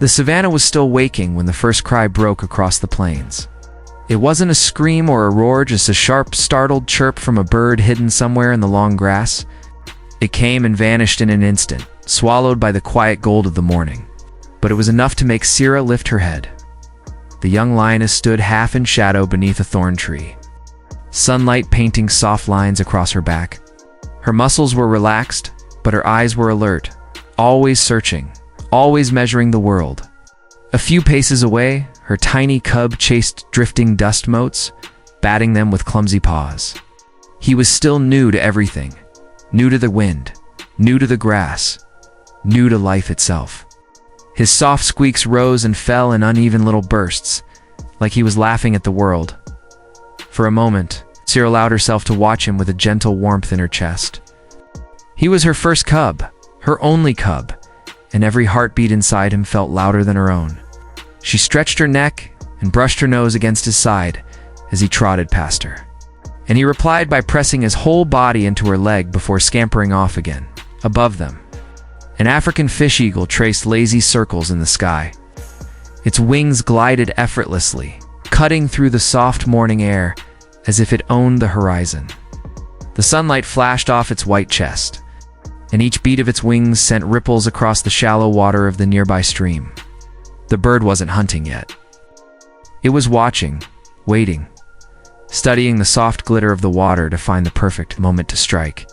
The savannah was still waking when the first cry broke across the plains. It wasn't a scream or a roar, just a sharp, startled chirp from a bird hidden somewhere in the long grass. It came and vanished in an instant, swallowed by the quiet gold of the morning. But it was enough to make Sira lift her head. The young lioness stood half in shadow beneath a thorn tree, sunlight painting soft lines across her back. Her muscles were relaxed, but her eyes were alert, always searching, always measuring the world. A few paces away, her tiny cub chased drifting dust motes, batting them with clumsy paws. He was still new to everything, new to the wind, new to the grass, new to life itself. His soft squeaks rose and fell in uneven little bursts, like he was laughing at the world. For a moment, Sira allowed herself to watch him with a gentle warmth in her chest. He was her first cub, her only cub, and every heartbeat inside him felt louder than her own. She stretched her neck and brushed her nose against his side as he trotted past her. And he replied by pressing his whole body into her leg before scampering off again. Above them, an African fish eagle traced lazy circles in the sky. Its wings glided effortlessly, cutting through the soft morning air as if it owned the horizon. The sunlight flashed off its white chest, and each beat of its wings sent ripples across the shallow water of the nearby stream. The bird wasn't hunting yet. It was watching, waiting, studying the soft glitter of the water to find the perfect moment to strike.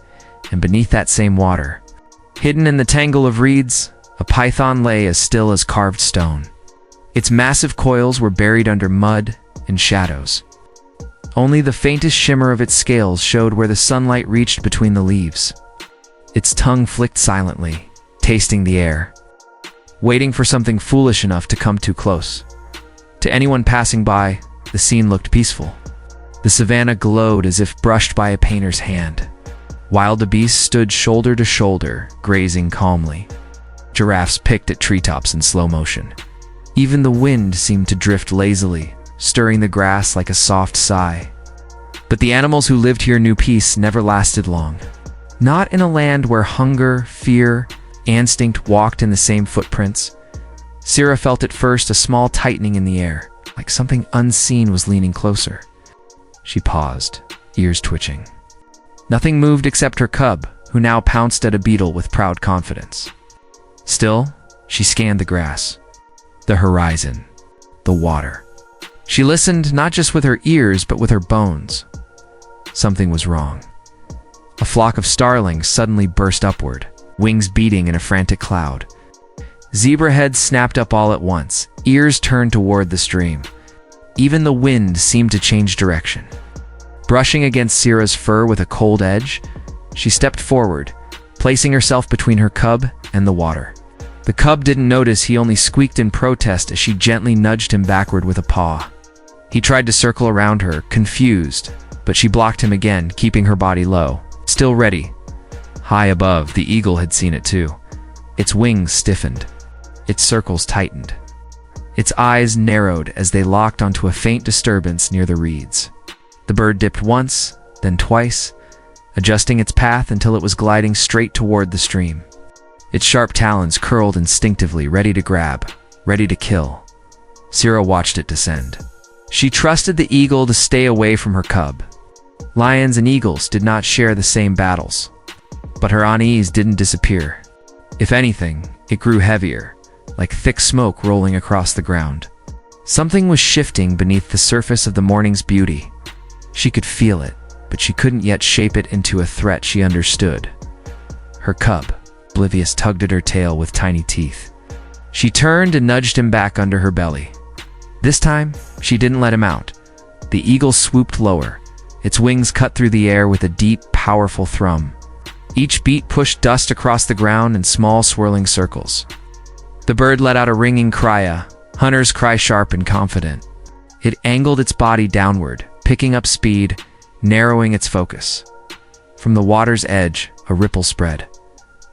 And beneath that same water, hidden in the tangle of reeds, a python lay as still as carved stone. Its massive coils were buried under mud and shadows. Only the faintest shimmer of its scales showed where the sunlight reached between the leaves. Its tongue flicked silently, tasting the air, waiting for something foolish enough to come too close. To anyone passing by, the scene looked peaceful. The savannah glowed as if brushed by a painter's hand. Wild beasts stood shoulder to shoulder, grazing calmly. Giraffes picked at treetops in slow motion. Even the wind seemed to drift lazily, stirring the grass like a soft sigh. But the animals who lived here knew peace never lasted long. Not in a land where hunger, fear, instinct walked in the same footprints. Sira felt at first a small tightening in the air, like something unseen was leaning closer. She paused, ears twitching. Nothing moved except her cub, who now pounced at a beetle with proud confidence. Still, she scanned the grass, the horizon, the water. She listened not just with her ears, but with her bones. Something was wrong. A flock of starlings suddenly burst upward, wings beating in a frantic cloud. Zebra heads snapped up all at once, ears turned toward the stream. Even the wind seemed to change direction. Brushing against Sira's fur with a cold edge, she stepped forward, placing herself between her cub and the water. The cub didn't notice, he only squeaked in protest as she gently nudged him backward with a paw. He tried to circle around her, confused, but she blocked him again, keeping her body low, still ready. High above, the eagle had seen it too. Its wings stiffened. Its circles tightened. Its eyes narrowed as they locked onto a faint disturbance near the reeds. The bird dipped once, then twice, adjusting its path until it was gliding straight toward the stream. Its sharp talons curled instinctively, ready to grab, ready to kill. Sira watched it descend. She trusted the eagle to stay away from her cub. Lions and eagles did not share the same battles. But her unease didn't disappear. If anything, it grew heavier, like thick smoke rolling across the ground. Something was shifting beneath the surface of the morning's beauty. She could feel it, but she couldn't yet shape it into a threat she understood. Her cub, oblivious, tugged at her tail with tiny teeth. She turned and nudged him back under her belly. This time, she didn't let him out. The eagle swooped lower. Its wings cut through the air with a deep, powerful thrum. Each beat pushed dust across the ground in small, swirling circles. The bird let out a ringing cry, a hunter's cry, sharp and confident. It angled its body downward, picking up speed, narrowing its focus. From the water's edge, a ripple spread.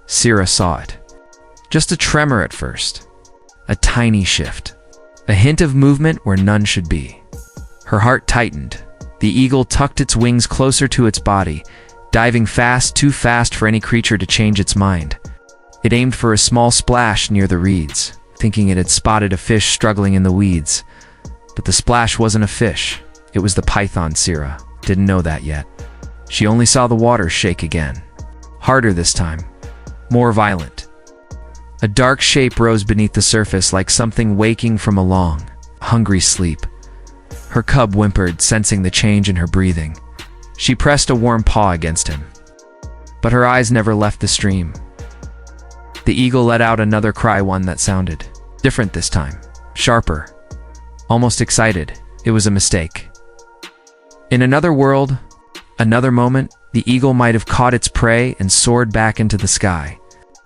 Sira saw it. Just a tremor at first. A tiny shift. A hint of movement where none should be. Her heart tightened. The eagle tucked its wings closer to its body, diving fast, too fast for any creature to change its mind. It aimed for a small splash near the reeds, thinking it had spotted a fish struggling in the weeds. But the splash wasn't a fish. It was the python. Sira didn't know that yet. She only saw the water shake again. Harder this time. More violent. A dark shape rose beneath the surface like something waking from a long, hungry sleep. Her cub whimpered, sensing the change in her breathing. She pressed a warm paw against him. But her eyes never left the stream. The eagle let out another cry, one that sounded different this time. Sharper. Almost excited. It was a mistake. In another world, another moment, the eagle might have caught its prey and soared back into the sky.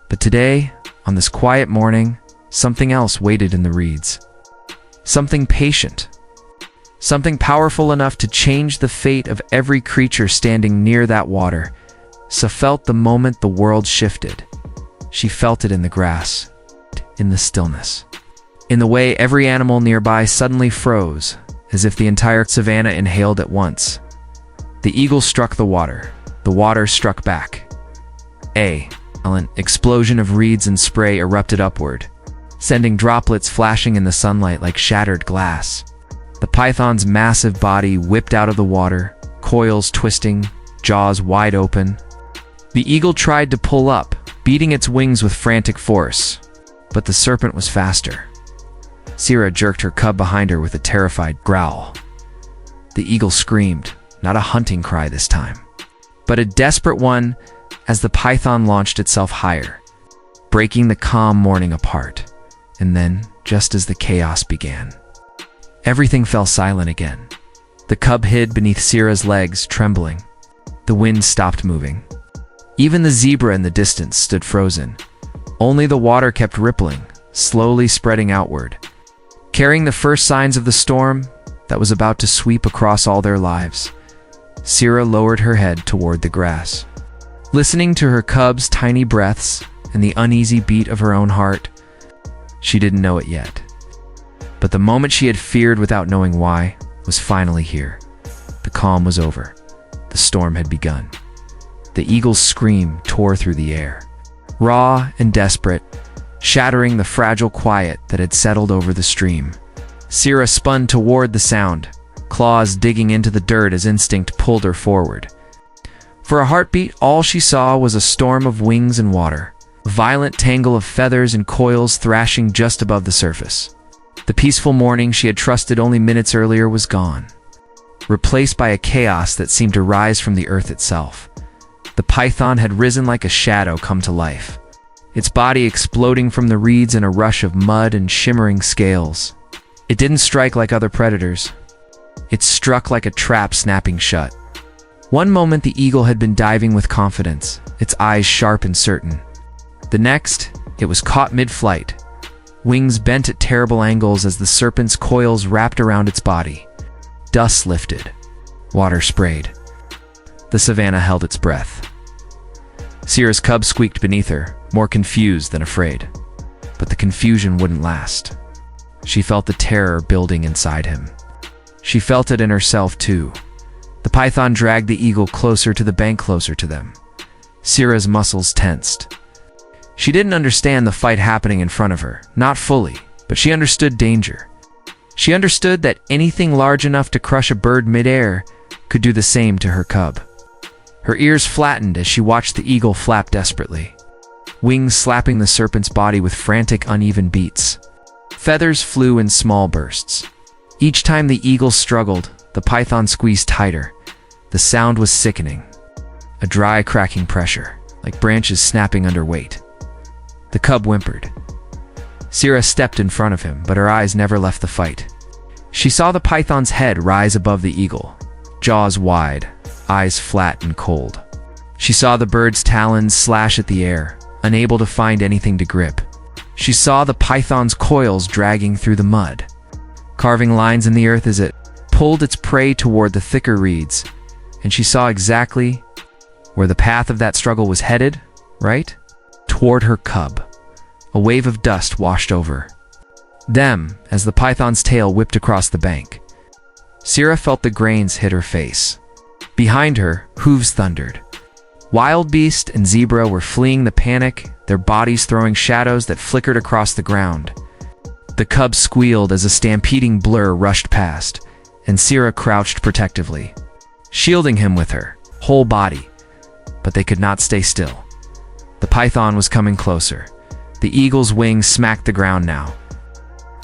But today, on this quiet morning, something else waited in the reeds. Something patient. Something powerful enough to change the fate of every creature standing near that water. Sa felt the moment the world shifted. She felt it in the grass, in the stillness, in the way every animal nearby suddenly froze, as if the entire savanna inhaled at once. The eagle struck the water. The water struck back. An explosion of reeds and spray erupted upward, sending droplets flashing in the sunlight like shattered glass. The python's massive body whipped out of the water, coils twisting, jaws wide open. The eagle tried to pull up, beating its wings with frantic force, but the serpent was faster. Sira jerked her cub behind her with a terrified growl. The eagle screamed, not a hunting cry this time, but a desperate one as the python launched itself higher, breaking the calm morning apart. And then, just as the chaos began, everything fell silent again. The cub hid beneath Sira's legs, trembling. The wind stopped moving. Even the zebra in the distance stood frozen. Only the water kept rippling, slowly spreading outward, carrying the first signs of the storm that was about to sweep across all their lives. Sira lowered her head toward the grass. Listening to her cub's tiny breaths and the uneasy beat of her own heart, she didn't know it yet. But the moment she had feared without knowing why was finally here. The calm was over. The storm had begun. The eagle's scream tore through the air, raw and desperate, shattering the fragile quiet that had settled over the stream. Sira spun toward the sound, claws digging into the dirt as instinct pulled her forward. For a heartbeat, all she saw was a storm of wings and water, a violent tangle of feathers and coils thrashing just above the surface. The peaceful morning she had trusted only minutes earlier was gone, replaced by a chaos that seemed to rise from the earth itself. The python had risen like a shadow come to life, its body exploding from the reeds in a rush of mud and shimmering scales. It didn't strike like other predators. It struck like a trap snapping shut. One moment the eagle had been diving with confidence, its eyes sharp and certain. The next, it was caught mid-flight, wings bent at terrible angles as the serpent's coils wrapped around its body. Dust lifted. Water sprayed. The savanna held its breath. Sira's cub squeaked beneath her, more confused than afraid. But the confusion wouldn't last. She felt the terror building inside him. She felt it in herself too. The python dragged the eagle closer to the bank, closer to them. Sira's muscles tensed. She didn't understand the fight happening in front of her, not fully, but she understood danger. She understood that anything large enough to crush a bird midair could do the same to her cub. Her ears flattened as she watched the eagle flap desperately, wings slapping the serpent's body with frantic, uneven beats. Feathers flew in small bursts. Each time the eagle struggled, the python squeezed tighter. The sound was sickening, a dry, cracking pressure, like branches snapping under weight. The cub whimpered. Sira stepped in front of him, but her eyes never left the fight. She saw the python's head rise above the eagle, jaws wide, eyes flat and cold. She saw the bird's talons slash at the air, unable to find anything to grip. She saw the python's coils dragging through the mud, carving lines in the earth as it pulled its prey toward the thicker reeds, and she saw exactly where the path of that struggle was headed, right? Toward her cub. A wave of dust washed over them as the python's tail whipped across the bank. Sira felt the grains hit her face. Behind her, hooves thundered. Wild beast and zebra were fleeing the panic, their bodies throwing shadows that flickered across the ground. The cub squealed as a stampeding blur rushed past, and Sira crouched protectively, shielding him with her whole body. But they could not stay still. The python was coming closer. The eagle's wings smacked the ground now,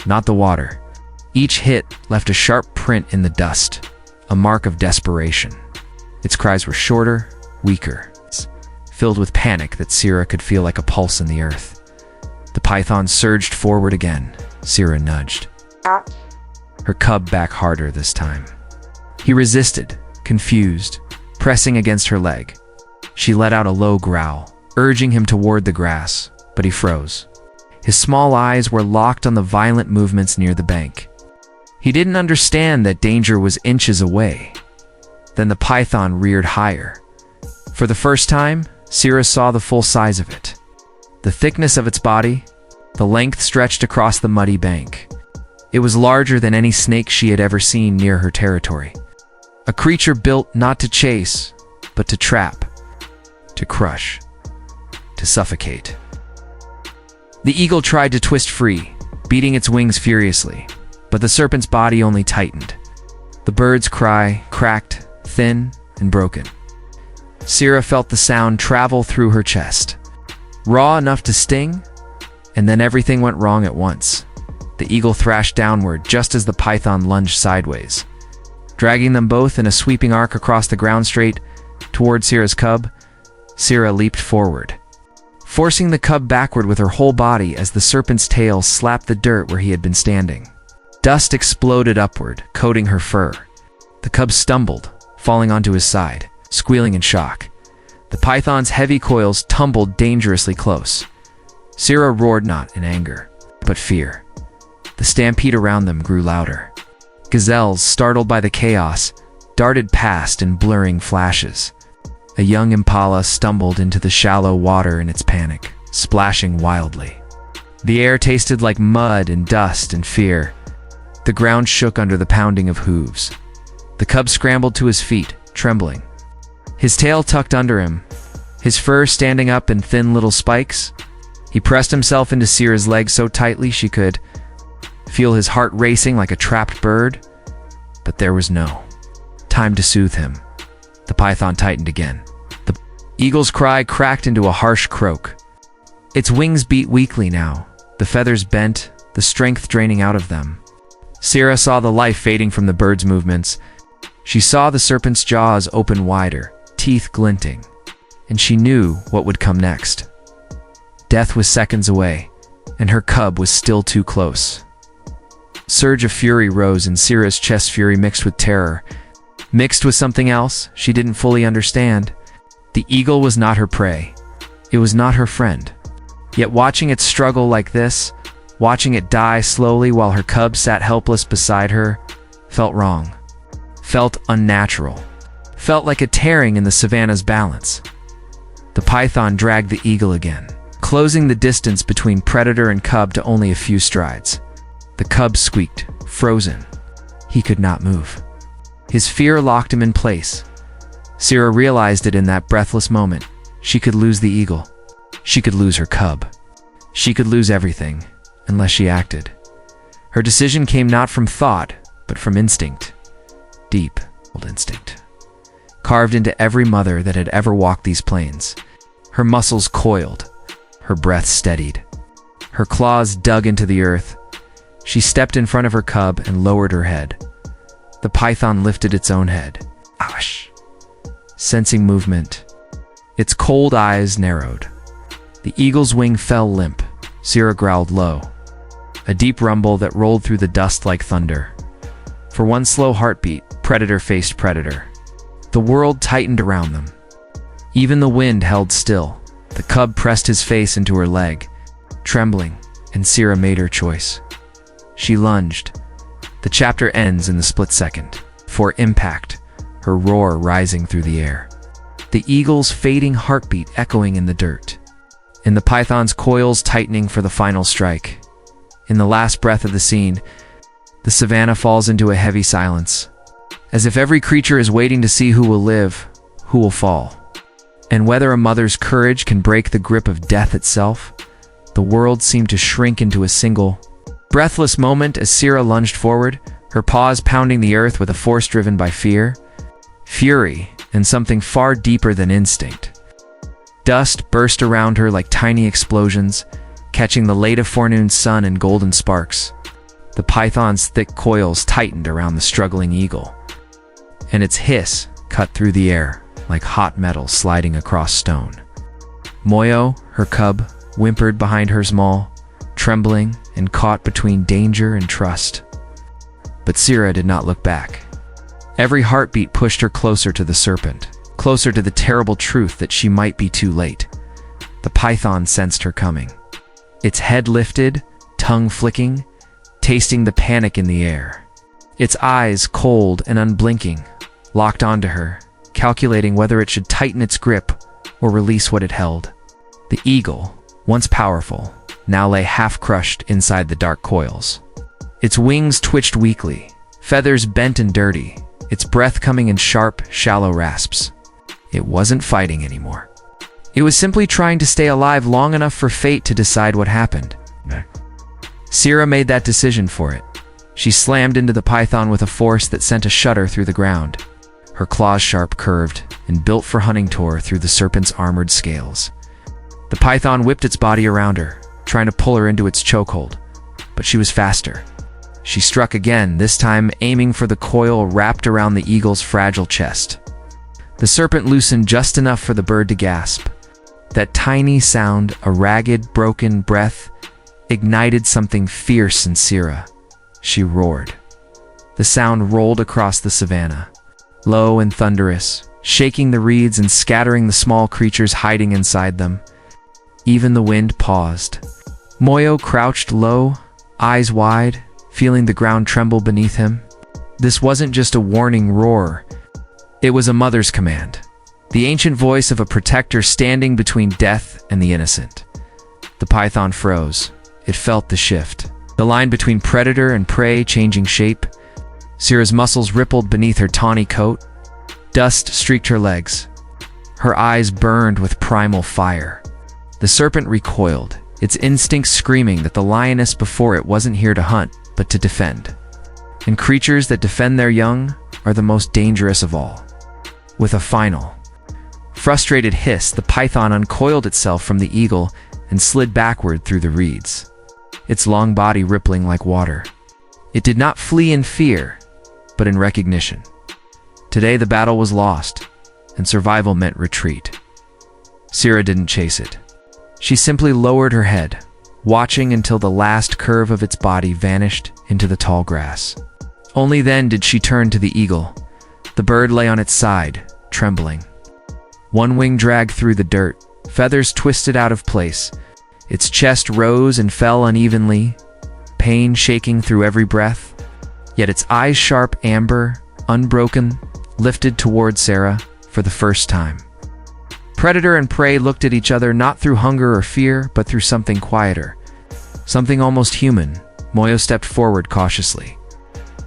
not the water. Each hit left a sharp print in the dust, a mark of desperation. Its cries were shorter, weaker, filled with panic that Sira could feel like a pulse in the earth. The python surged forward again. Sira nudged her cub back harder this time. He resisted, confused, pressing against her leg. She let out a low growl, urging him toward the grass, but he froze. His small eyes were locked on the violent movements near the bank. He didn't understand that danger was inches away. Then the python reared higher. For the first time, Sira saw the full size of it. The thickness of its body, the length stretched across the muddy bank. It was larger than any snake she had ever seen near her territory. A creature built not to chase, but to trap, to crush, to suffocate. The eagle tried to twist free, beating its wings furiously, but the serpent's body only tightened. The bird's cry cracked, thin, and broken. Sira felt the sound travel through her chest, raw enough to sting, and then everything went wrong at once. The eagle thrashed downward just as the python lunged sideways, dragging them both in a sweeping arc across the ground straight toward Sira's cub. Sira leaped forward, forcing the cub backward with her whole body as the serpent's tail slapped the dirt where he had been standing. Dust exploded upward, coating her fur. The cub stumbled, falling onto his side, squealing in shock. The python's heavy coils tumbled dangerously close. Sira roared not in anger, but fear. The stampede around them grew louder. Gazelles, startled by the chaos, darted past in blurring flashes. A young impala stumbled into the shallow water in its panic, splashing wildly. The air tasted like mud and dust and fear. The ground shook under the pounding of hooves. The cub scrambled to his feet, trembling. His tail tucked under him, his fur standing up in thin little spikes. He pressed himself into Sira's leg so tightly she could feel his heart racing like a trapped bird. But there was no time to soothe him. The python tightened again. The eagle's cry cracked into a harsh croak. Its wings beat weakly now, the feathers bent, the strength draining out of them. Sira saw the life fading from the bird's movements. She saw the serpent's jaws open wider, teeth glinting, and she knew what would come next. Death was seconds away, and her cub was still too close. Surge of fury rose in Sira's chest, fury mixed with terror, mixed with something else she didn't fully understand. The eagle was not her prey. It was not her friend. Yet watching it struggle like this, watching it die slowly while her cub sat helpless beside her, felt wrong, felt unnatural, felt like a tearing in the savannah's balance. The python dragged the eagle again, closing the distance between predator and cub to only a few strides. The cub squeaked, frozen. He could not move. His fear locked him in place. Sira realized it in that breathless moment. She could lose the eagle. She could lose her cub. She could lose everything, unless she acted. Her decision came not from thought, but from instinct. Deep, old instinct. Carved into every mother that had ever walked these plains. Her muscles coiled. Her breath steadied. Her claws dug into the earth. She stepped in front of her cub and lowered her head. The python lifted its own head. Ash! Sensing movement, its cold eyes narrowed. The eagle's wing fell limp. Sira growled low, a deep rumble that rolled through the dust like thunder. For one slow heartbeat, predator faced predator. The world tightened around them. Even the wind held still. The cub pressed his face into her leg, trembling, and Sira made her choice. She lunged. The chapter ends in the split second. For impact, her roar rising through the air. The eagle's fading heartbeat echoing in the dirt. In the python's coils tightening for the final strike. In the last breath of the scene, the savannah falls into a heavy silence, as if every creature is waiting to see who will live, who will fall. And whether a mother's courage can break the grip of death itself, the world seemed to shrink into a single, Breathless moment as Sira lunged forward, her paws pounding the earth with a force driven by fear, fury, and something far deeper than instinct. Dust burst around her like tiny explosions, catching the late forenoon sun in golden sparks. The python's thick coils tightened around the struggling eagle, and its hiss cut through the air like hot metal sliding across stone. Moyo, her cub, whimpered behind her maw, trembling and caught between danger and trust. But Sira did not look back. Every heartbeat pushed her closer to the serpent, closer to the terrible truth that she might be too late. The python sensed her coming. Its head lifted, tongue flicking, tasting the panic in the air. Its eyes, cold and unblinking, locked onto her, calculating whether it should tighten its grip or release what it held. The eagle, once powerful, now lay half-crushed inside the dark coils. Its wings twitched weakly, feathers bent and dirty, its breath coming in sharp, shallow rasps. It wasn't fighting anymore. It was simply trying to stay alive long enough for fate to decide what happened. Sira made that decision for it. She slammed into the python with a force that sent a shudder through the ground. Her claws sharp curved and built for hunting tore through the serpent's armored scales. The python whipped its body around her, trying to pull her into its chokehold, but she was faster. She struck again, this time aiming for the coil wrapped around the eagle's fragile chest. The serpent loosened just enough for the bird to gasp. That tiny sound, a ragged, broken breath, ignited something fierce in Sira. She roared. The sound rolled across the savannah, low and thunderous, shaking the reeds and scattering the small creatures hiding inside them. Even the wind paused. Moyo crouched low, eyes wide, feeling the ground tremble beneath him. This wasn't just a warning roar. It was a mother's command, the ancient voice of a protector standing between death and the innocent. The python froze. It felt the shift, the line between predator and prey changing shape. Sira's muscles rippled beneath her tawny coat. Dust streaked her legs. Her eyes burned with primal fire. The serpent recoiled, its instincts screaming that the lioness before it wasn't here to hunt, but to defend. And creatures that defend their young are the most dangerous of all. With a final, frustrated hiss, the python uncoiled itself from the eagle and slid backward through the reeds, its long body rippling like water. It did not flee in fear, but in recognition. Today the battle was lost, and survival meant retreat. Sira didn't chase it. She simply lowered her head, watching until the last curve of its body vanished into the tall grass. Only then did she turn to the eagle. The bird lay on its side, trembling. One wing dragged through the dirt, feathers twisted out of place. Its chest rose and fell unevenly, pain shaking through every breath. Yet its eyes, sharp amber, unbroken, lifted toward Sira for the first time. Predator and prey looked at each other not through hunger or fear, but through something quieter, something almost human. Moyo stepped forward cautiously.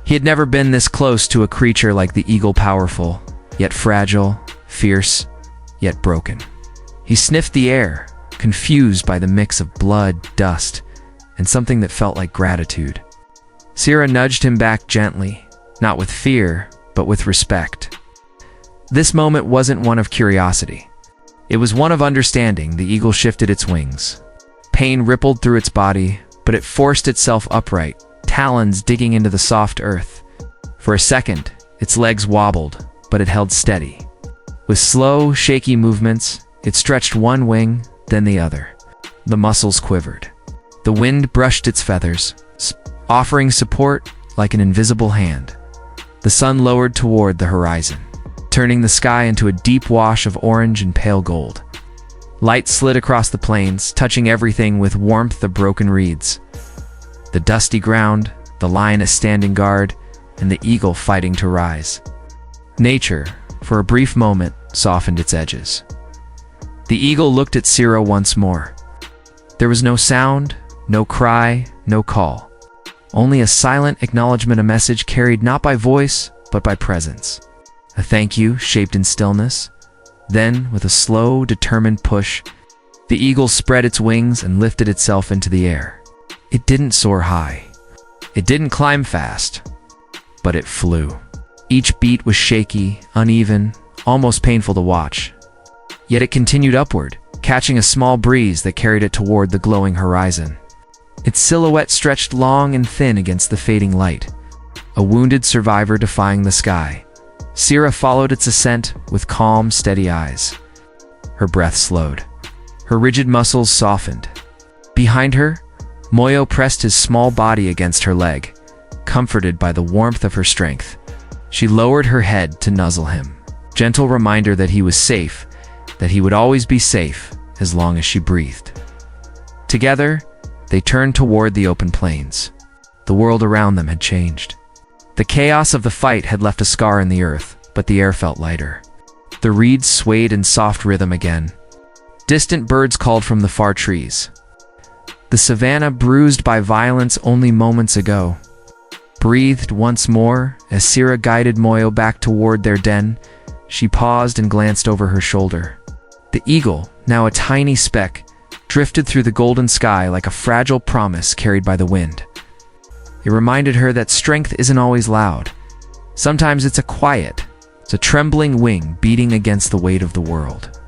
He had never been this close to a creature like the eagle, powerful, yet fragile, fierce, yet broken. He sniffed the air, confused by the mix of blood, dust, and something that felt like gratitude. Sira nudged him back gently, not with fear, but with respect. This moment wasn't one of curiosity. It was one of understanding. The eagle shifted its wings. Pain rippled through its body, but it forced itself upright, talons digging into the soft earth. For a second, its legs wobbled, but it held steady. With slow, shaky movements, it stretched one wing, then the other. The muscles quivered. The wind brushed its feathers, offering support like an invisible hand. The sun lowered toward the horizon, turning the sky into a deep wash of orange and pale gold. Light slid across the plains, touching everything with warmth. The broken reeds, the dusty ground, the lioness standing guard, and the eagle fighting to rise. Nature, for a brief moment, softened its edges. The eagle looked at Sira once more. There was no sound, no cry, no call. Only a silent acknowledgement, a message carried not by voice, but by presence. A thank you shaped in stillness. Then, with a slow, determined push, the eagle spread its wings and lifted itself into the air. It didn't soar high. It didn't climb fast, but it flew. Each beat was shaky, uneven, almost painful to watch. Yet it continued upward, catching a small breeze that carried it toward the glowing horizon. Its silhouette stretched long and thin against the fading light, a wounded survivor defying the sky. Sierra followed its ascent with calm, steady eyes. Her breath slowed. Her rigid muscles softened. Behind her, Moyo pressed his small body against her leg, comforted by the warmth of her strength. She lowered her head to nuzzle him, gentle reminder that he was safe, that he would always be safe as long as she breathed. Together, they turned toward the open plains. The world around them had changed. The chaos of the fight had left a scar in the earth, but the air felt lighter. The reeds swayed in soft rhythm again. Distant birds called from the far trees. The savannah, bruised by violence only moments ago, breathed once more as Sierra guided Moyo back toward their den. She paused and glanced over her shoulder. The eagle, now a tiny speck, drifted through the golden sky like a fragile promise carried by the wind. It reminded her that strength isn't always loud. Sometimes it's a trembling wing beating against the weight of the world.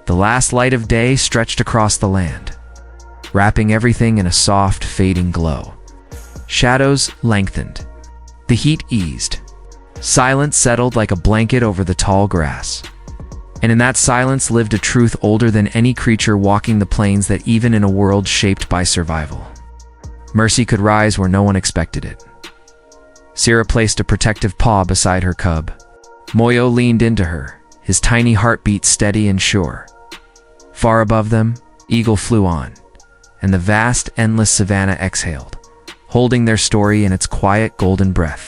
The last light of day stretched across the land, wrapping everything in a soft, fading glow. Shadows lengthened. The heat eased. Silence settled like a blanket over the tall grass. And in that silence lived a truth older than any creature walking the plains, that even in a world shaped by survival, mercy could rise where no one expected it. Sierra placed a protective paw beside her cub. Moyo leaned into her, his tiny heartbeat steady and sure. Far above them, eagle flew on, and the vast, endless savannah exhaled, holding their story in its quiet golden breath.